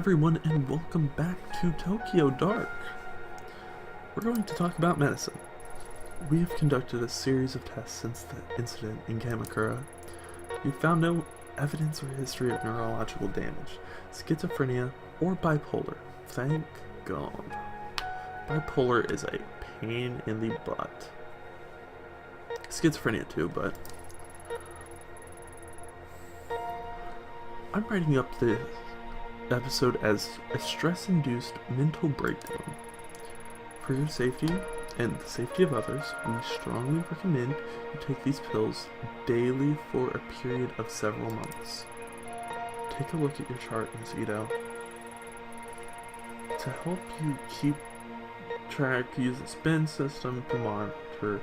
everyone, and welcome back to Tokyo Dark. We're going to talk about medicine. We have conducted a series of tests since the incident in Kamakura. We found no evidence or history of neurological damage, schizophrenia, or bipolar. Thank God. Bipolar is a pain in the butt. Schizophrenia too, but I'm writing up this episode as a stress-induced mental breakdown. For your safety and the safety of others, we strongly recommend you take these pills daily for a period of several months. Take a look at your chart, Ms. Ito. To help you keep track, use the spin system to monitor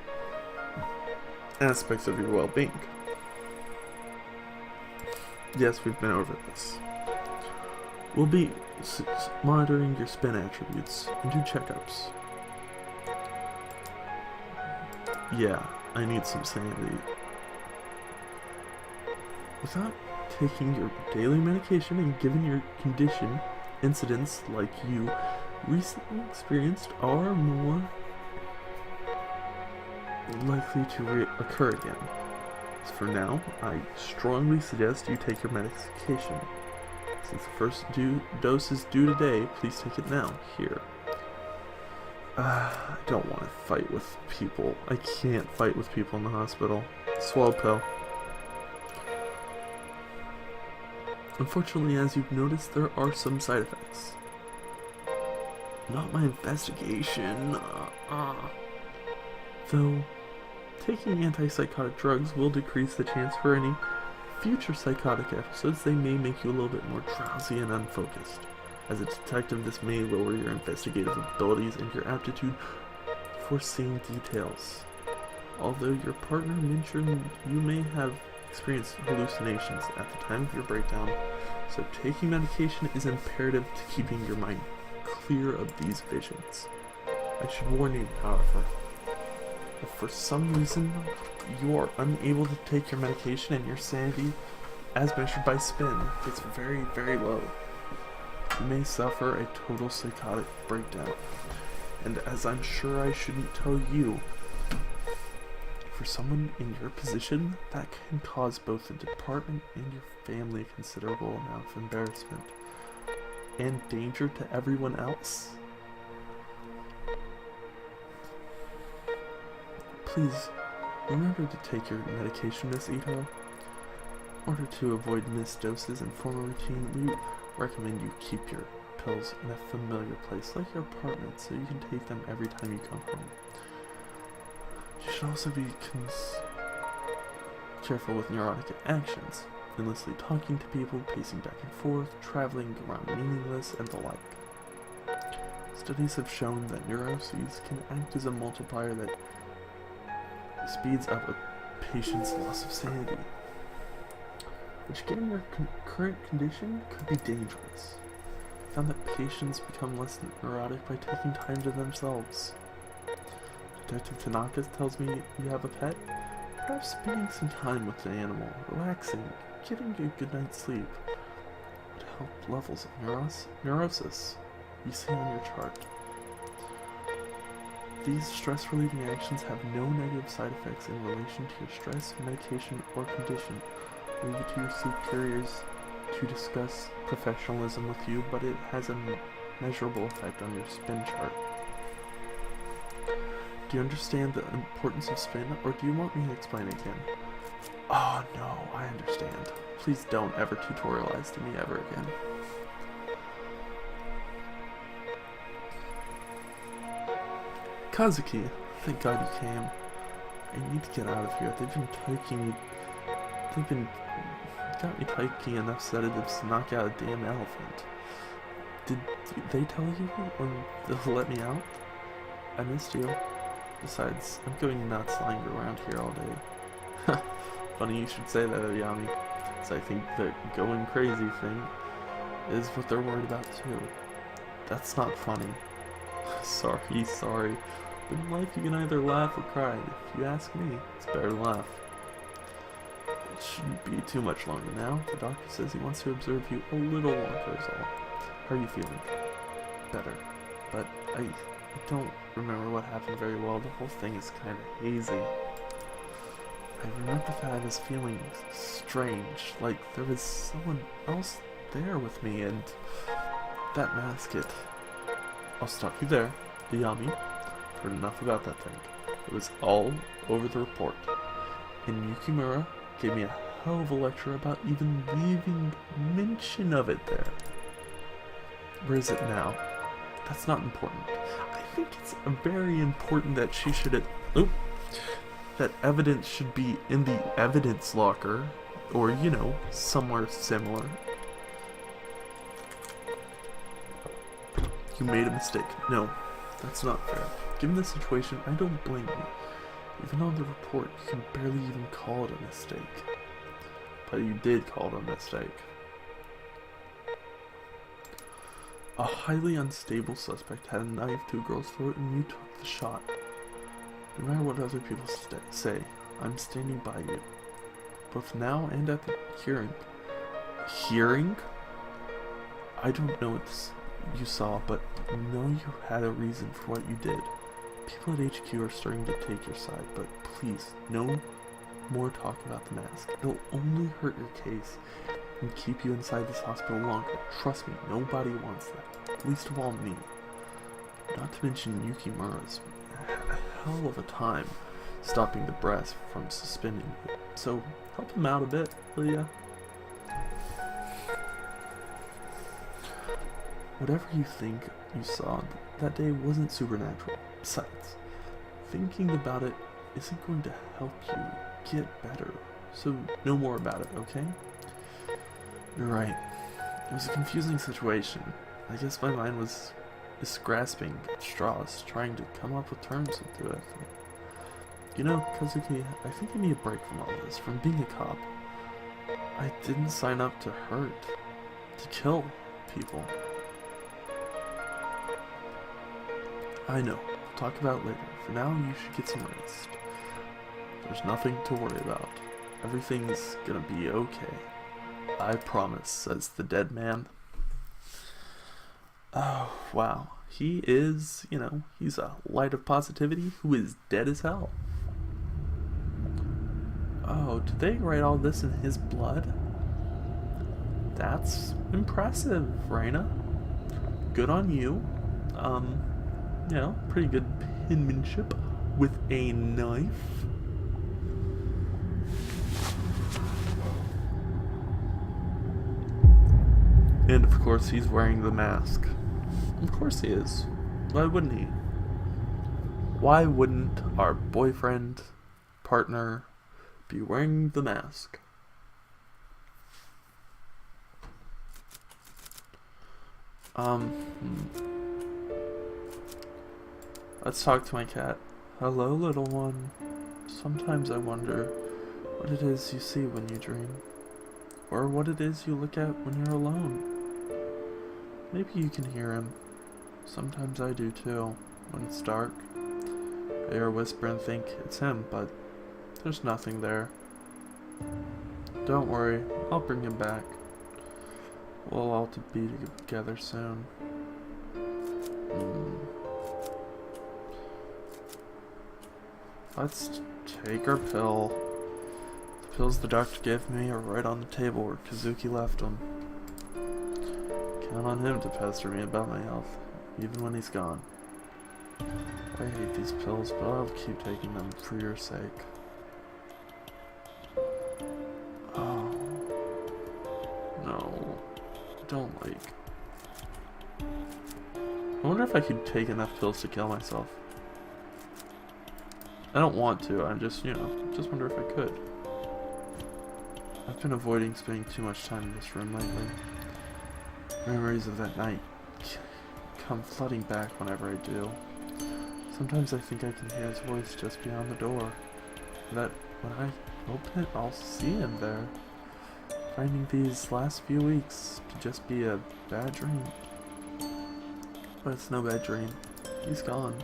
aspects of your well-being. Yes, we've been over this. We'll be monitoring your spin attributes and do checkups. Yeah, I need some sanity. Without taking your daily medication and given your condition, incidents like you recently experienced are more likely to occur again. So for now, I strongly suggest you take your medication. Since the first dose is due today, please take it now, here. I don't want to fight with people. I can't fight with people in the hospital. Swallow pill. Unfortunately, as you've noticed, there are some side effects. Not my investigation. Though, taking antipsychotic drugs will decrease the chance for any future psychotic episodes. They may make you a little bit more drowsy and unfocused. As a detective, this may lower your investigative abilities and your aptitude for seeing details. Although your partner mentioned you may have experienced hallucinations at the time of your breakdown, so taking medication is imperative to keeping your mind clear of these visions. I should warn you, however, if for some reason you are unable to take your medication and your sanity, as measured by spin, gets very, very low, you may suffer a total psychotic breakdown. And as I'm sure I shouldn't tell you, for someone in your position, that can cause both the department and your family a considerable amount of embarrassment and danger to everyone else. Please remember to take your medication, Miss Ito. In order to avoid missed doses and form a routine, we recommend you keep your pills in a familiar place, like your apartment, so you can take them every time you come home. You should also be careful with neurotic actions, endlessly talking to people, pacing back and forth, traveling around meaningless, and the like. Studies have shown that neuroses can act as a multiplier that speeds up a patient's loss of sanity, which, given your current condition, could be dangerous. I found that patients become less neurotic by taking time to themselves. Detective Tanaka tells me you have a pet. Perhaps spending some time with the animal, relaxing, getting a good night's sleep would help levels of neurosis you see on your chart. These stress-relieving actions have no negative side effects in relation to your stress, medication, or condition. Leave it to your superiors to discuss professionalism with you, but it has a measurable effect on your spin chart. Do you understand the importance of spin, or do you want me to explain it again? Oh no, I understand. Please don't ever tutorialize to me ever again. Kazuki, thank God you came. I need to get out of here. They've got me taking enough sedatives to knock out a damn elephant. Did they tell you when they'll let me out? I missed you. Besides, I'm going nuts lying around here all day. Funny you should say that, Oyami, as I think the going crazy thing is what they're worried about too. That's not funny. Sorry. In life you can either laugh or cry. If you ask me, it's better to laugh. It shouldn't be too much longer now. The doctor says he wants to observe you a little longer is all. How are you feeling? Better. But I don't remember what happened very well. The whole thing is kind of hazy. I remember that I was feeling strange, like there was someone else there with me, and that mask, I'll stop you there, Yami. Heard enough about that thing. It was all over the report. And Yukimura gave me a hell of a lecture about even leaving mention of it there. Where is it now? That's not important. I think it's very important that she should... that evidence should be in the evidence locker, or, you know, somewhere similar. You made a mistake. No, that's not fair. Given the situation, I don't blame you. Even on the report, you can barely even call it a mistake. But you did call it a mistake. A highly unstable suspect had a knife to a girl's throat and you took the shot. No matter what other people say, I'm standing by you. Both now and at the hearing. Hearing? I don't know what you saw, but know you had a reason for what you did. People at HQ are starting to take your side, but please, no more talk about the mask. It'll only hurt your case and keep you inside this hospital longer. Trust me, nobody wants that. Least of all me. Not to mention Yukimura's a hell of a time stopping the breast from suspending you. So help him out a bit, will ya? Whatever you think you saw that day wasn't supernatural. Besides, thinking about it isn't going to help you get better. So no more about it, okay? You're right. It was a confusing situation. I guess my mind was grasping at straws, trying to come up with terms to it. You know, Kazuki, I think I need a break from all this, from being a cop. I didn't sign up to hurt, to kill people. I know. We'll talk about it later. For now, you should get some rest. There's nothing to worry about. Everything's gonna be okay. I promise, says the dead man. Oh, wow. He is, you know, he's a light of positivity who is dead as hell. Oh, did they write all this in his blood? That's impressive, Reina. Good on you. You know, pretty good penmanship with a knife. And of course he's wearing the mask. Of course he is. Why wouldn't he? Why wouldn't our boyfriend, partner, be wearing the mask? Let's talk to my cat. Hello, little one. Sometimes I wonder what it is you see when you dream. Or what it is you look at when you're alone. Maybe you can hear him. Sometimes I do too, when it's dark. I hear a whisper and think it's him, but there's nothing there. Don't worry, I'll bring him back. We'll all be together soon. Let's take our pill. The pills the doctor gave me are right on the table where Kazuki left them. Count on him to pester me about my health, even when he's gone. I hate these pills, but I'll keep taking them for your sake. Oh. No. Don't like. I wonder if I could take enough pills to kill myself. I don't want to, I'm just, you know, just wonder if I could. I've been avoiding spending too much time in this room lately. Memories of that night come flooding back whenever I do. Sometimes I think I can hear his voice just beyond the door. That when I open it, I'll see him there. Finding these last few weeks to just be a bad dream. But it's no bad dream. He's gone.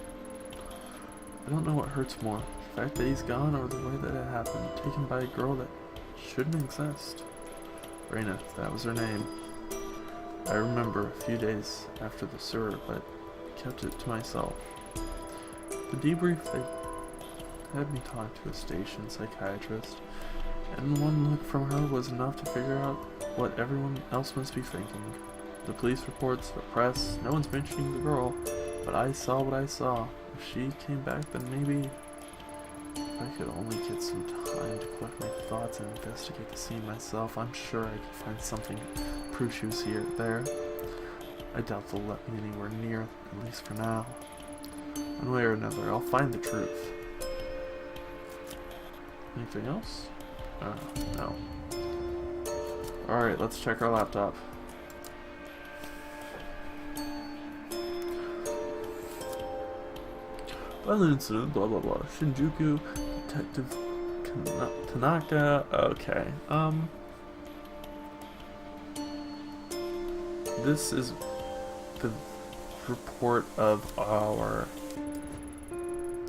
I don't know what hurts more, the fact that he's gone or the way that it happened, taken by a girl that shouldn't exist. Reina, that was her name. I remember a few days after the sewer, but kept it to myself. The debrief, they had me talk to a station psychiatrist, and one look from her was enough to figure out what everyone else must be thinking. The police reports, the press, no one's mentioning the girl, but I saw what I saw. If she came back, then maybe if I could only get some time to collect my thoughts and investigate the scene myself, I'm sure I could find something to prove she was there. I doubt they'll let me anywhere near, at least for now. One way or another, I'll find the truth. Anything else? No. Alright, let's check our laptop. Violent incident, blah blah blah. Shinjuku, Detective Tanaka. Okay. This is the report of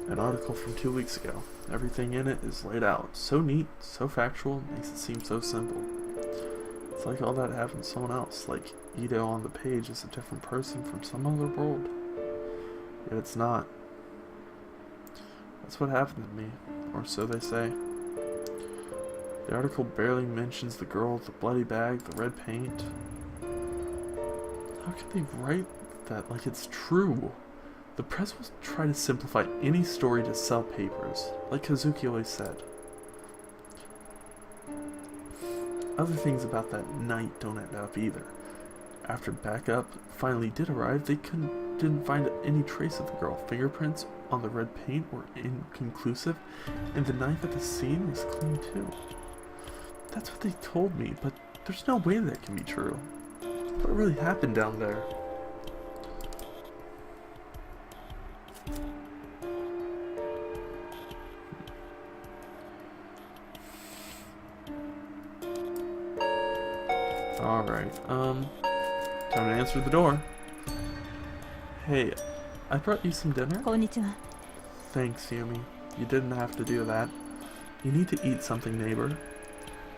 an article from 2 weeks ago. Everything in it is laid out. So neat, so factual, makes it seem so simple. It's like all that happened to someone else, like Ito on the page is a different person from some other world. Yet it's not. That's what happened to me, or so they say. The article barely mentions the girl with the bloody bag, the red paint. How could they write that like it's true? The press will try to simplify any story to sell papers, like Kazuki always said. Other things about that night don't add up either. After backup finally did arrive, they didn't find any trace of the girl. Fingerprints on the red paint were inconclusive, and the knife at the scene was clean too. That's what they told me, but there's no way that can be true. What really happened down there? Alright, time to answer the door. Hey, I brought you some dinner. Konnichiwa. Thanks, Yumi. You didn't have to do that. You need to eat something, neighbor.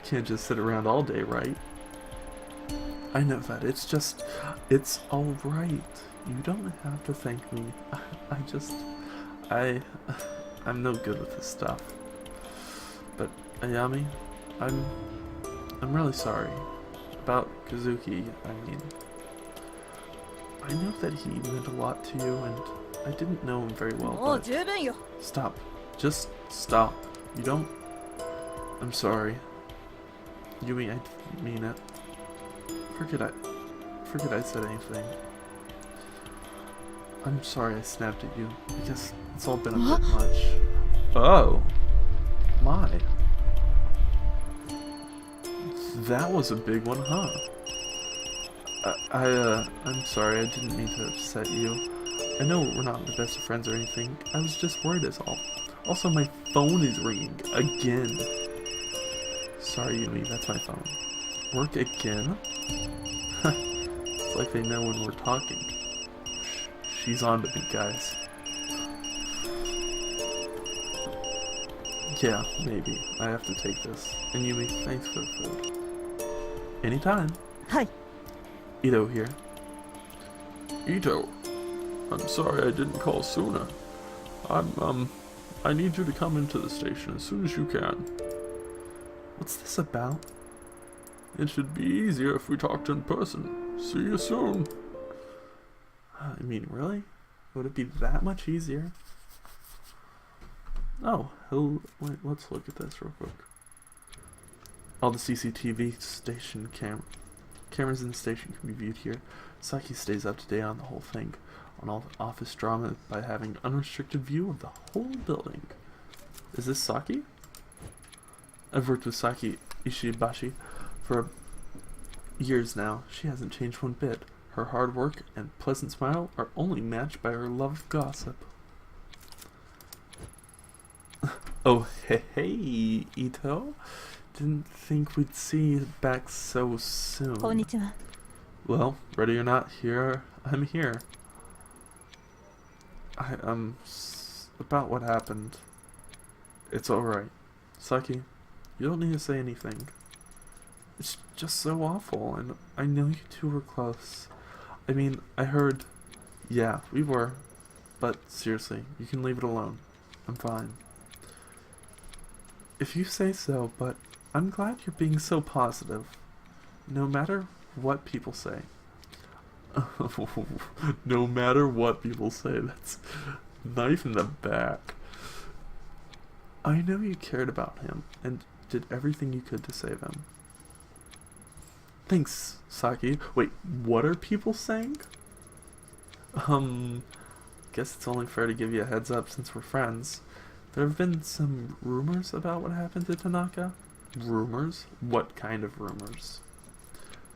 Can't just sit around all day, right? I know that. It's alright. You don't have to thank me. I'm no good with this stuff. But, Ayami, I'm really sorry. About Kazuki, I mean. I know that he meant a lot to you, and I didn't know him very well, but... Stop. Just stop. You don't... I'm sorry. Yumi, I didn't mean it. Forget I said anything. I'm sorry I snapped at you. I guess it's all been a bit much. Oh. My. That was a big one, huh? I'm sorry, I didn't mean to upset you. I know we're not the best of friends or anything. I was just worried as all. Also, my phone is ringing. Again. Sorry, Yumi, that's my phone. Work again? It's like they know when we're talking. She's on to me, guys. Yeah, maybe. I have to take this. And Yumi, thanks for the food. Anytime. Hi. Ito here. Ito, I'm sorry I didn't call sooner. I need you to come into the station as soon as you can. What's this about? It should be easier if we talked in person. See you soon. I mean, really? Would it be that much easier? Oh, wait, let's look at this real quick. All the CCTV station cameras in the station can be viewed here. Saki stays up to date on the whole thing, on all the office drama by having unrestricted view of the whole building. Is this Saki? I've worked with Saki Ishibashi for years now. She hasn't changed one bit. Her hard work and pleasant smile are only matched by her love of gossip. Oh, hey, Ito. Didn't think we'd see you back so soon. Konnichiwa. Well, ready or not, I'm here. About what happened. It's alright. Saki, you don't need to say anything. It's just so awful, and I know you two were close. I mean, I heard... Yeah, we were. But seriously, you can leave it alone. I'm fine. If you say so, but I'm glad you're being so positive. No matter what people say. No matter what people say, that's knife in the back. I know you cared about him and did everything you could to save him. Thanks, Saki. Wait, what are people saying? Guess it's only fair to give you a heads up since we're friends. There have been some rumors about what happened to Tanaka. Rumors? What kind of rumors?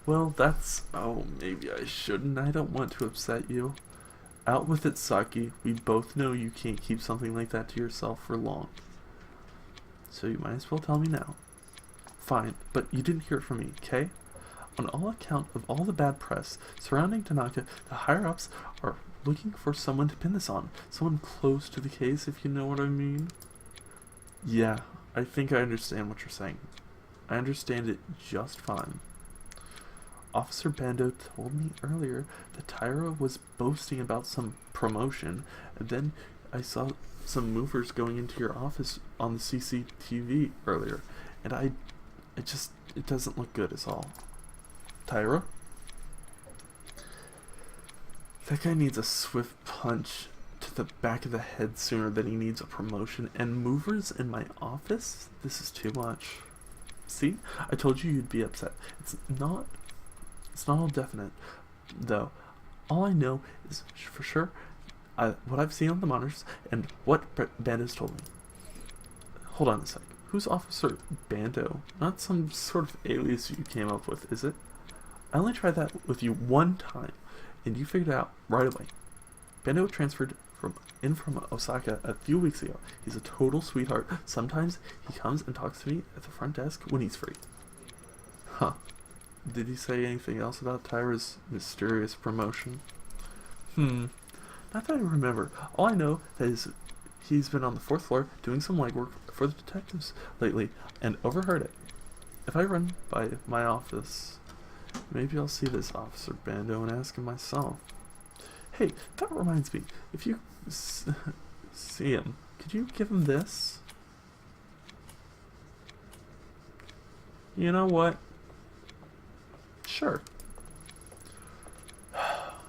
Well, that's... Oh, maybe I shouldn't. I don't want to upset you. Out with it, Saki. We both know you can't keep something like that to yourself for long. So you might as well tell me now. Fine, but you didn't hear it from me, okay? On all account of all the bad press surrounding Tanaka, the higher-ups are looking for someone to pin this on. Someone close to the case, if you know what I mean. Yeah, I think I understand what you're saying. I understand it just fine. Officer Bando told me earlier that Tyra was boasting about some promotion, and then I saw some movers going into your office on the CCTV earlier, and it doesn't look good at all. Tyra? That guy needs a swift punch to the back of the head sooner than he needs a promotion, and movers in my office? This is too much. See? I told you you'd be upset. It's not all definite, though. All I know is for sure what I've seen on the monitors and what Bando's told me. Hold on a sec. Who's Officer Bando? Not some sort of alias you came up with, is it? I only tried that with you one time, and you figured it out right away. Bando transferred from Osaka a few weeks ago. He's a total sweetheart. Sometimes he comes and talks to me at the front desk when he's free. Huh. Did he say anything else about Tyra's mysterious promotion? Not that I remember. All I know is he's been on the 4th floor doing some legwork for the detectives lately and overheard it. If I run by my office, maybe I'll see this Officer Bando and ask him myself. Hey, that reminds me. If you see him, could you give him this? You know what? Sure.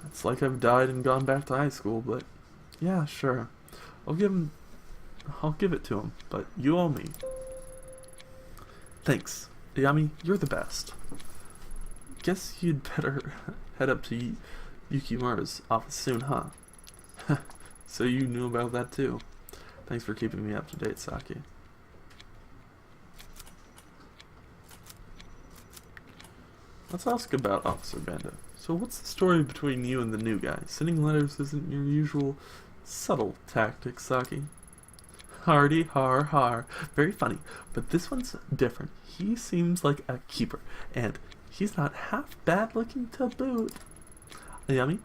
It's like I've died and gone back to high school, but yeah, sure. I'll give it to him, but you owe me. Thanks. Yami, you're the best. Guess you'd better head up to Yukimura's office soon, huh? So you knew about that too. Thanks for keeping me up to date, Saki. Let's ask about Officer Bando. So what's the story between you and the new guy? Sending letters isn't your usual subtle tactic, Saki. Hardy har har. Very funny, but this one's different. He seems like a keeper, and he's not half bad looking to boot. Ayami,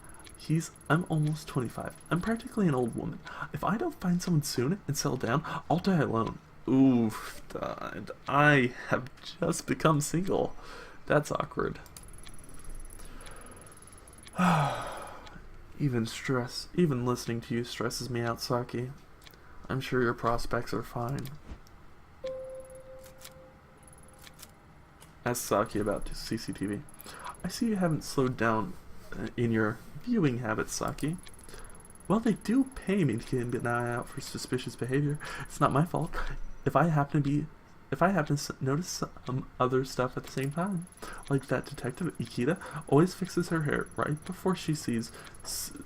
I'm almost 25. I'm practically an old woman. If I don't find someone soon and settle down, I'll die alone. Oof, and I have just become single. That's awkward. Even listening to you stresses me out, Saki. I'm sure your prospects are fine. Ask Saki about CCTV. I see you haven't slowed down in your viewing habits, Saki. Well, they do pay me to keep an eye out for suspicious behavior. It's not my fault if I happen to notice some other stuff at the same time. Like that Detective Ikeda always fixes her hair right before she sees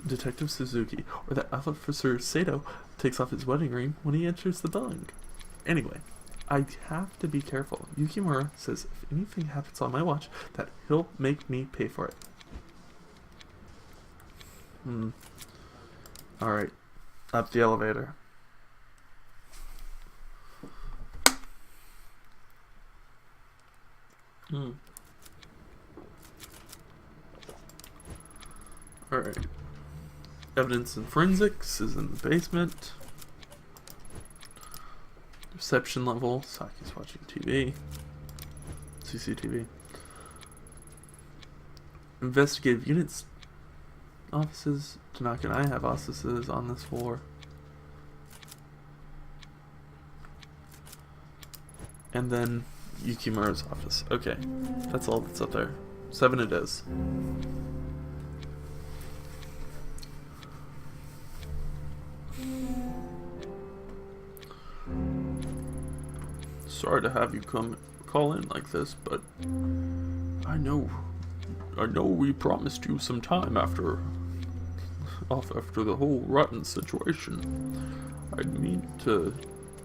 Detective Suzuki, or that Officer Sato takes off his wedding ring when he enters the building. Anyway, I have to be careful. Yukimura says if anything happens on my watch, that he'll make me pay for it. Alright, up the elevator. Alright. Evidence and forensics is in the basement. Reception level. Saki's watching TV. CCTV. Investigative units offices. Tanaka and I have offices on this floor. And then Yukimura's office. Okay, that's all that's up there. 7 it is. Sorry to have you call in like this, but I know we promised you some time after the whole rotten situation. I mean to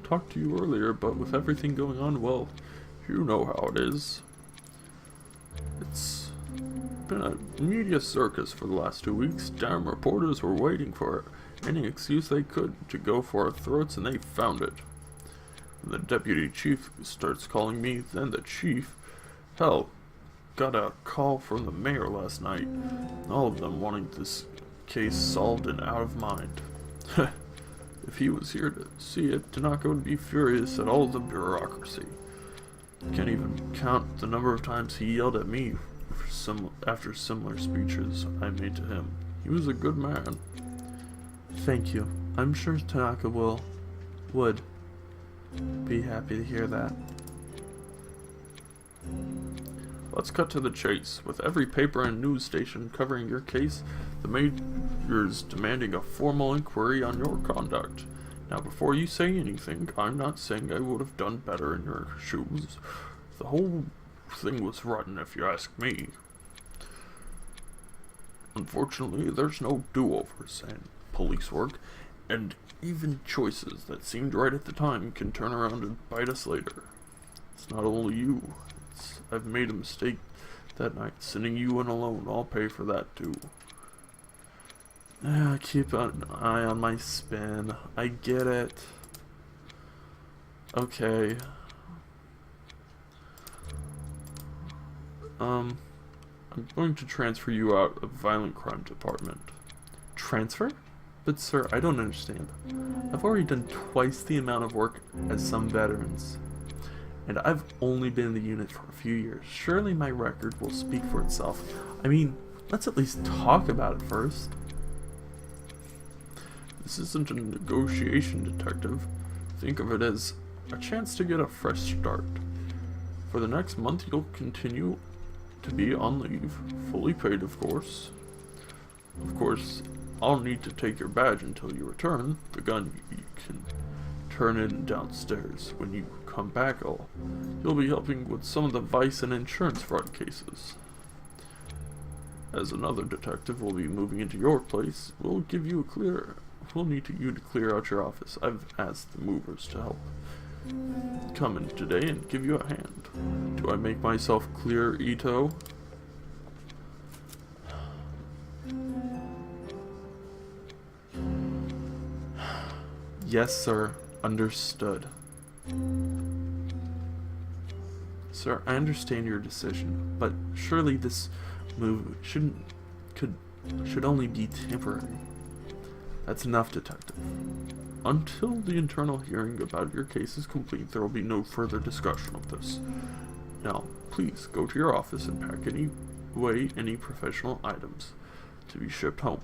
talk to you earlier, but with everything going on, well, you know how it is. It's been a media circus for the last 2 weeks. Damn reporters were waiting for any excuse they could to go for our throats, and they found it. And the deputy chief starts calling me, then the chief. Hell, got a call from the mayor last night. All of them wanting this case solved and out of mind. If he was here to see it, Tanaka would be furious at all the bureaucracy. Can't even count the number of times he yelled at me after similar speeches I made to him. He was a good man. Thank you. I'm sure Tanaka would be happy to hear that. Let's cut to the chase. With every paper and news station covering your case, the mayor's demanding a formal inquiry on your conduct. Now, before you say anything, I'm not saying I would have done better in your shoes. The whole thing was rotten, if you ask me. Unfortunately, there's no do-overs in police work, and even choices that seemed right at the time can turn around and bite us later. It's not only you. I've made a mistake that night, sending you in alone. I'll pay for that too. Keep an eye on my spin. I get it. Okay. I'm going to transfer you out of Violent Crime Department. Transfer? But sir, I don't understand. I've already done twice the amount of work as some veterans. And I've only been in the unit for a few years. Surely my record will speak for itself. I mean, let's at least talk about it first. This isn't a negotiation, detective. Think of it as a chance to get a fresh start. For the next month, you'll continue to be on leave, fully paid, of course. Of course, I'll need to take your badge until you return. The gun, you can turn in downstairs. When you come back, you'll be helping with some of the vice and insurance fraud cases. As another detective will be moving into your place, we'll need you to clear out your office. I've asked the movers to help come in today and give you a hand. Do I make myself clear, Ito? Yes, sir. Understood. Sir, I understand your decision, but surely this move should only be temporary. That's enough, detective. Until the internal hearing about your case is complete, there will be no further discussion of this. Now, please go to your office and pack any professional items to be shipped home.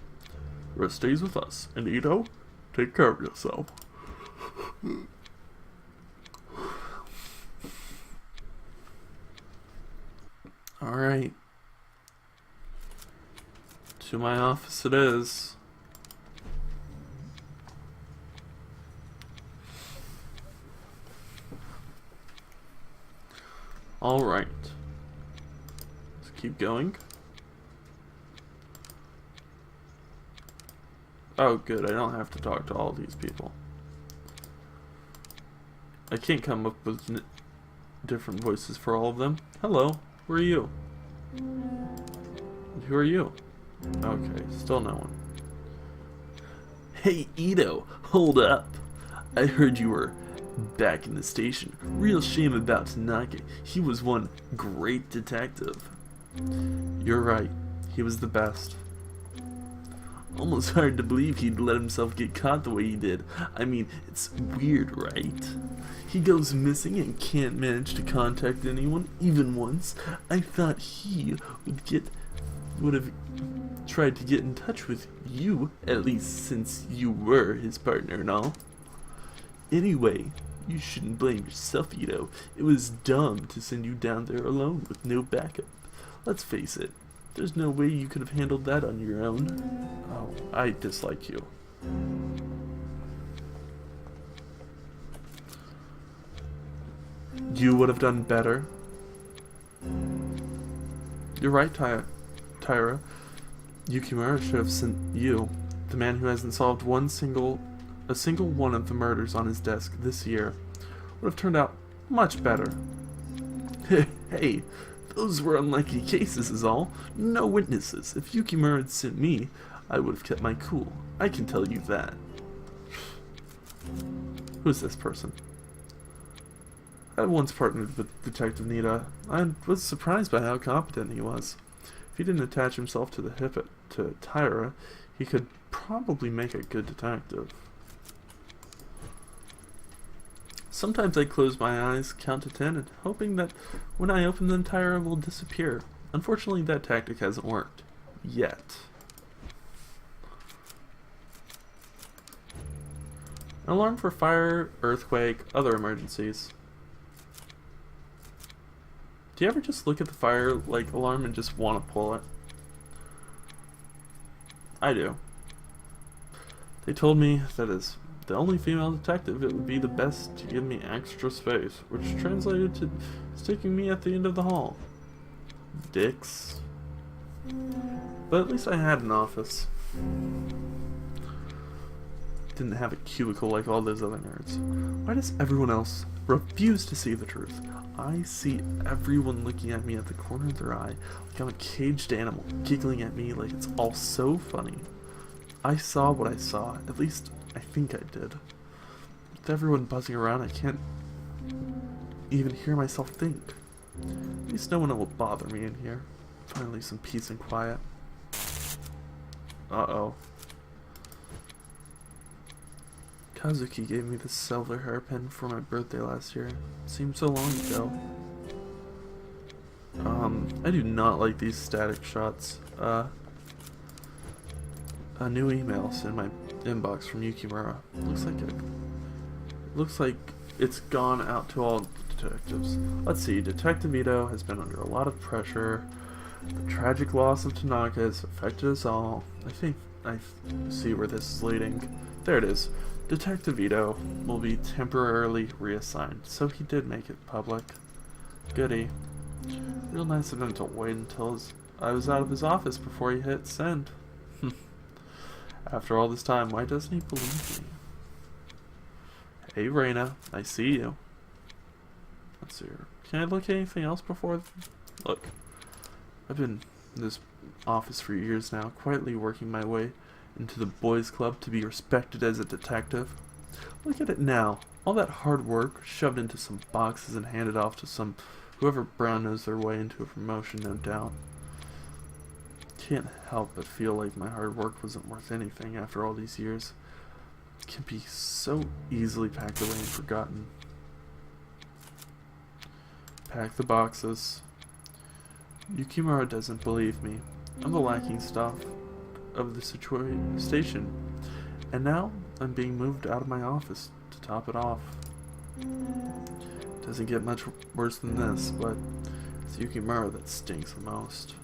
The rest stays with us. And Ito, take care of yourself. Alright. To my office it is. Alright. Let's keep going. Oh good, I don't have to talk to all these people. I can't come up with different voices for all of them. Hello, who are you? Who are you? Okay, still no one. Hey Ito, hold up. I heard you were back in the station. Real shame about Tanaka. He was one great detective. You're right. He was the best. Almost hard to believe he'd let himself get caught the way he did. I mean, it's weird, right? He goes missing and can't manage to contact anyone, even once. I thought he would get would have tried to get in touch with you, at least since you were his partner and all. Anyway, you shouldn't blame yourself, Ito. It was dumb to send you down there alone with no backup. Let's face it, there's no way you could have handled that on your own. Oh, I dislike you. You would have done better. You're right, Tyra. Yukimura should have sent you, the man who hasn't solved a single one of the murders on his desk this year. Would have turned out much better. Hey, those were unlikely cases is all. No witnesses. If Yukimura had sent me, I would have kept my cool. I can tell you that. Who's this person? I once partnered with Detective Nita. I was surprised by how competent he was. If he didn't attach himself to the hip to Tyra, he could probably make a good detective. Sometimes I close my eyes, count to 10, and hoping that when I open them, Tyra will disappear. Unfortunately, that tactic hasn't worked. Yet. An alarm for fire, earthquake, other emergencies. Do you ever just look at the fire alarm and just want to pull it? I do. They told me that as the only female detective, it would be the best to give me extra space, which translated to sticking me at the end of the hall. Dicks. But at least I had an office. Didn't have a cubicle like all those other nerds. Why does everyone else refuse to see the truth? I see everyone looking at me at the corner of their eye like I'm a caged animal, giggling at me like it's all so funny. I saw what I saw, at least I think I did. With everyone buzzing around, I can't even hear myself think. At least no one will bother me in here. Finally some peace and quiet. Uh-oh. Kazuki gave me this silver hairpin for my birthday last year. It seemed so long ago. I do not like these static shots. A new email's in my inbox from Yukimura. Looks like it's gone out to all detectives. Let's see. Detective Ito has been under a lot of pressure. The tragic loss of Tanaka has affected us all. I think I see where this is leading. There it is. Detective Ito will be temporarily reassigned, so he did make it public. Goody. Real nice of him to wait until I was out of his office before he hit send. After all this time, why doesn't he believe me? Hey Reina, I see you. Let's see here. Can I look at anything else before? Look, I've been in this office for years now, quietly working my way into the boys club to be respected as a detective. Look at it now. All that hard work shoved into some boxes and handed off to some whoever brown knows their way into a promotion, no doubt. Can't help but feel like my hard work wasn't worth anything after all these years. It can be so easily packed away and forgotten. Pack the boxes. Yukimura doesn't believe me. I'm the lacking stuff of the station, and now I'm being moved out of my office to top it off. Doesn't get much worse than this, but it's Yukimura that stinks the most.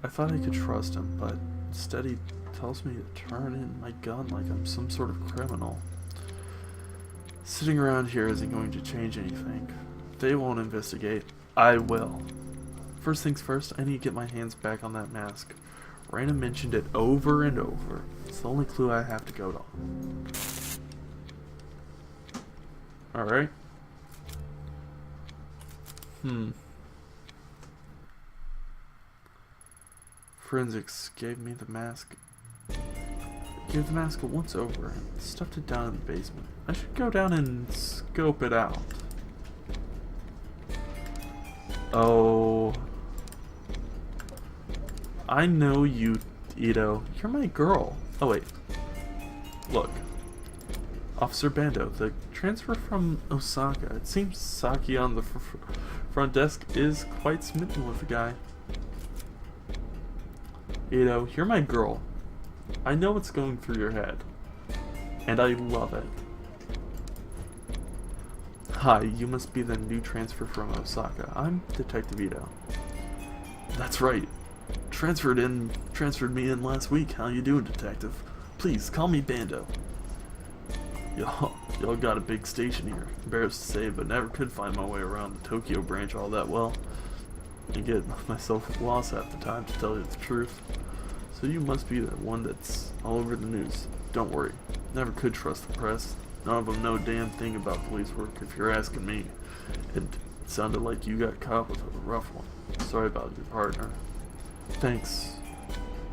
I thought I could trust him, but instead he tells me to turn in my gun like I'm some sort of criminal. Sitting around here isn't going to change anything. If they won't investigate, I will. First things first, I need to get my hands back on that mask. Reina mentioned it over and over. It's the only clue I have to go on. Alright. Forensics gave me the mask. Gave the mask a once over and stuffed it down in the basement. I should go down and scope it out. Oh. I know you, Ito. You're my girl. Oh wait. Look. Officer Bando, the transfer from Osaka. It seems Saki on the front desk is quite smitten with the guy. Ito, you're my girl. I know what's going through your head. And I love it. Hi, you must be the new transfer from Osaka. I'm Detective Ito. That's right. Transferred me in last week. How you doing, Detective? Please, call me Bando. Y'all got a big station here. Embarrassed to say, but never could find my way around the Tokyo branch all that well. I get myself lost half the time, to tell you the truth. So you must be the one that's all over the news. Don't worry. Never could trust the press. None of them know a damn thing about police work, if you're asking me. It sounded like you got caught with a rough one. Sorry about your partner. Thanks.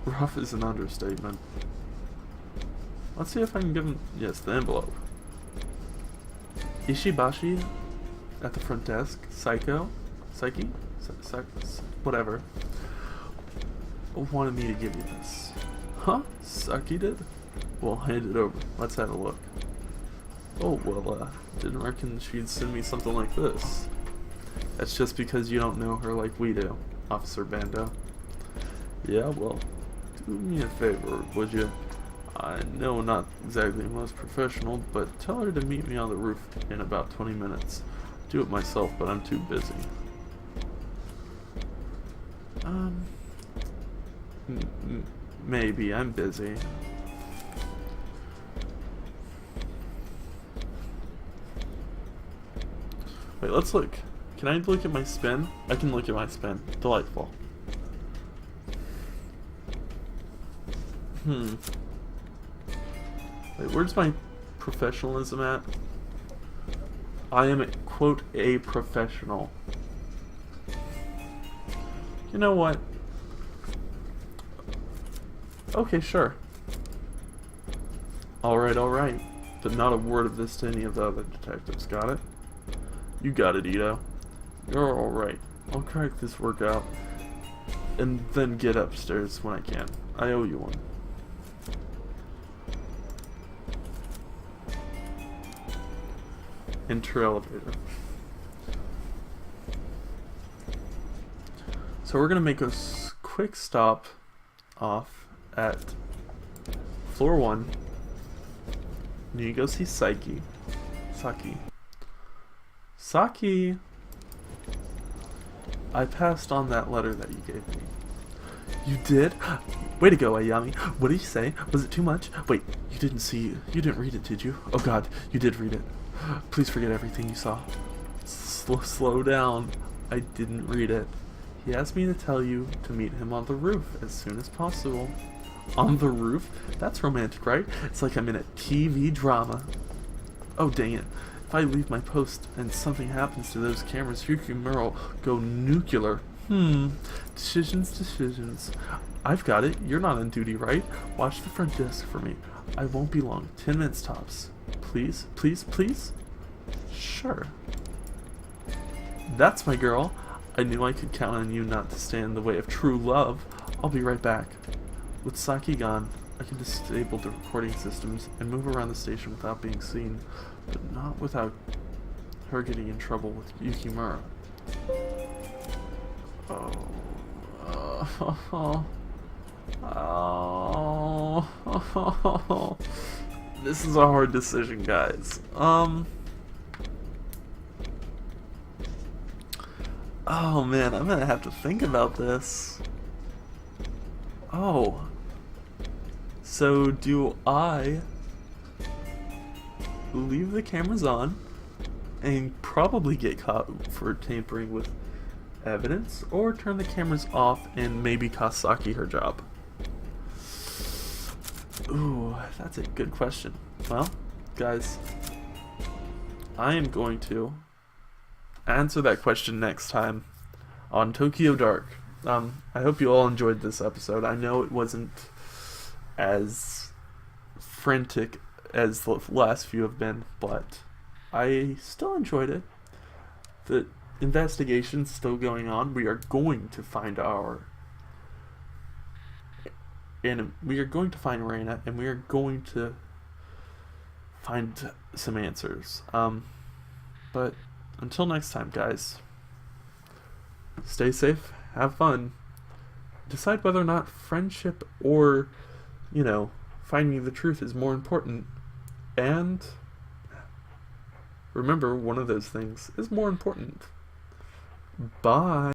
Rough is an understatement. Let's see if I can give him... Yes, the envelope. Ishibashi at the front desk. Psycho? Psyche? Whatever. Wanted me to give you this. Huh? Saki did? Well, hand it over. Let's have a look. Oh, well, didn't reckon she'd send me something like this. That's just because you don't know her like we do, Officer Bando. Yeah, well, do me a favor, would you? I know not exactly most professional, but tell her to meet me on the roof in about 20 minutes. Do it myself, but I'm too busy. Maybe. I'm busy. Wait, let's look. Can I look at my spin? I can look at my spin. Delightful. Wait, where's my professionalism at? I am, quote, a professional. You know what? Okay, sure. Alright. But not a word of this to any of the other detectives, got it? You got it, Ito. You're alright. I'll crack this work out and then get upstairs when I can. I owe you one. Enter elevator. So we're gonna make a quick stop off at floor 1. You go see Saki. Saki! I passed on that letter that you gave me. You did? Way to go, Ayami. What did you say? Was it too much? Wait, you didn't read it, did you? Oh god, you did read it. Please forget everything you saw. Slow down. I didn't read it. He asked me to tell you to meet him on the roof as soon as possible. On the roof? That's romantic, right? It's like I'm in a TV drama. Oh, dang it. If I leave my post and something happens to those cameras, Yukimura will go nuclear. Decisions. I've got it. You're not on duty, right? Watch the front desk for me. I won't be long. 10 minutes tops. Please? Sure. That's my girl. I knew I could count on you not to stand in the way of true love. I'll be right back. With Saki gone, I can disable the recording systems and move around the station without being seen, but not without her getting in trouble with Yukimura. This is a hard decision, guys. Oh man, I'm gonna have to think about this. Oh. So do I leave the cameras on and probably get caught for tampering with evidence, or turn the cameras off and maybe cost Saki her job? Ooh, that's a good question. Well, guys, I am going to answer that question next time on Tokyo Dark. I hope you all enjoyed this episode. I know it wasn't as frantic as the last few have been, but I still enjoyed it. The investigation's still going on. We are going to find Reina, and we are going to find some answers. But until next time, guys, stay safe, have fun, Decide whether or not friendship or, finding the truth is more important. And remember, one of those things is more important. Bye.